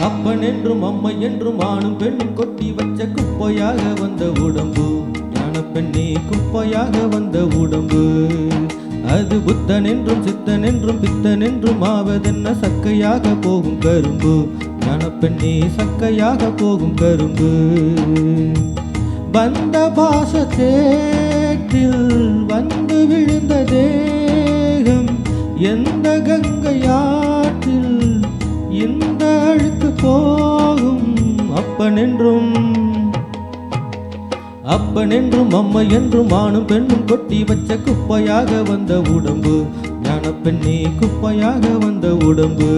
அப்பன் என்றும் அம்மை என்றும் ஆணும் பெண்ணும் கொட்டி வச்ச குப்பையாக வந்த உடம்பு ஞான பெண்ணே குப்பையாக வந்த உடம்பு. அது புத்தன் என்றும் சித்தன் என்றும் பித்தன் என்றும் ஆவதென்ன சக்கையாக போகும் கரும்பு ஞான பெண்ணே சக்கையாக போகும் கரும்பு. வந்த பாசத்தேற்றில் வந்து விழுந்த தேகம் எந்த கங்கையாற்றில் இந்த அழுக்கு போகும். அப்பன் என்றும் அம்மை என்றும் ஆணும் பெண்ணும் கொட்டி வச்ச குப்பையாக வந்த உடம்பு ஞான பெண்ணே குப்பையாக வந்த உடம்பு.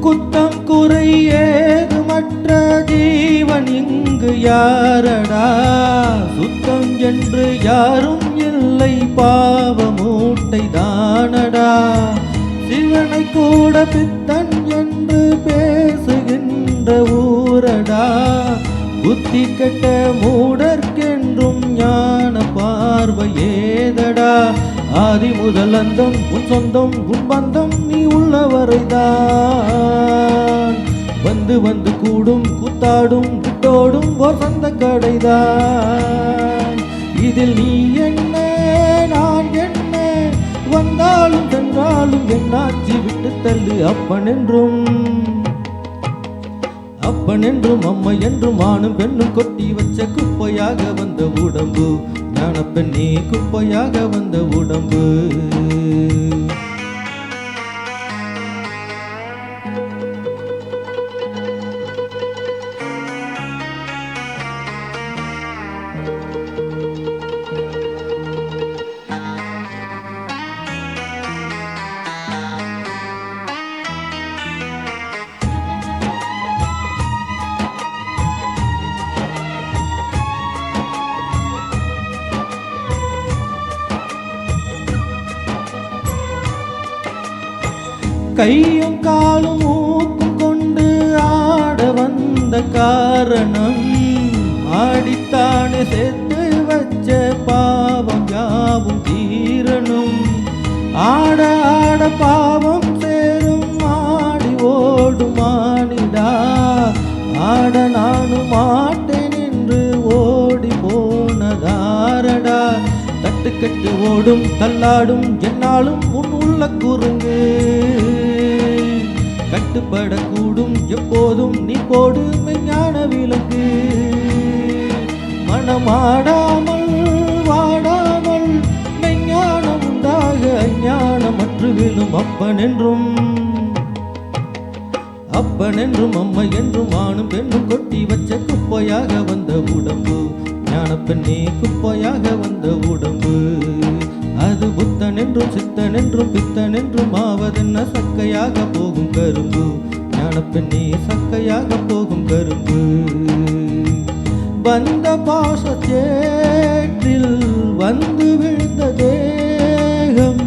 குத்தம் குறை ஏதுமற்ற ஜீவன் இங்கு யாரடா, சுத்தம் என்று யாரும் இல்லை பாவ மூட்டை தானடா. சிவனை கூட பித்தன் என்று பேசுகின்ற ஊரடா, புத்தி கெட்ட மூடர்க்கென்றும் ஞான பார்வை ஏதடா. ஆதி முதல் அந்தம் உன் சொந்தம் உன் பந்தம் நீ உள்ளவரைதான், வந்து வந்து கூடும் கூத்தாடும் விட்டோடும் ஓர் சந்த கடைதான். இதில் நீ என்ன நான் என்ன, வந்தாலும் சென்றாலும் என்னாச்சு விட்டு தள்ளு. அப்பன் என்றும் அம்மை என்றும் ஆணும் பெண்ணும் கொட்டி வச்ச குப்பையாக வந்த உடம்பு ஞான பெண்ணே குப்பையாக வந்த உடம்பு. கையும் காலும் மூக்கும் கொண்டு ஆட வந்த காரணம், ஆடித்தானே சேர்த்து வச்ச பாவம் யாவும் தீரணும். ஆட ஆட பாவம் சேரும் ஆடி ஓடும் மானிடா, ஆட நானும் மாட்டேன் என்று ஓடி போனதாரடா. தட்டுக்கட்டு ஓடும் தள்ளாடும் என்னாலும் உன் உள்ள குறுங்கு, கட்டுப்படக்கூடும் எப்போதும் நீ போடு மெஞ்ஞான விலங்கு. மனமாடாமல் வாடாமல் மெஞ்ஞானம் உண்டாக அஞ்ஞானம் அற்று விழும். அப்பன் என்றும் அம்மை என்றும் ஆணும் பெண்ணும் கொட்டி வச்ச குப்பையாக வந்த உடம்பு ஞான பெண்ணே குப்பையாக வந்த உடம்பு. அது புத்தன் என்றும் சித்தன் என்றும் பித்தன் என்றும் ஆவதென்ன சக்கையாக போகும் கரும்பு ஞான பெண்ணே சக்கையாக போகும் கரும்பு. வந்த பாசத்தேற்றில் வந்து விழுந்த தேகம்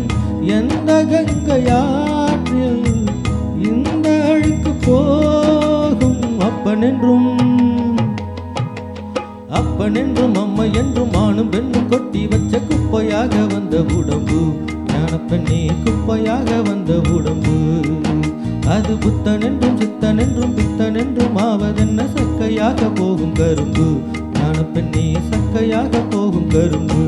எந்த கங்கையாற்றில் இந்த அழுக்கு போகும். அப்பன் என்றும் அம்மை என்றும் ஆணும் பெண்ணும் கொட்டி வச்ச குப்பையாக வந்த உடம்பு ஞான பெண்ணே குப்பையாக வந்த உடம்பு. அது புத்தன் என்றும் சித்தன் என்றும் பித்தன் என்றும் ஆவதென்ன சக்கையாக போகும் கரும்பு ஞான பெண்ணே சக்கையாக போகும் கரும்பு.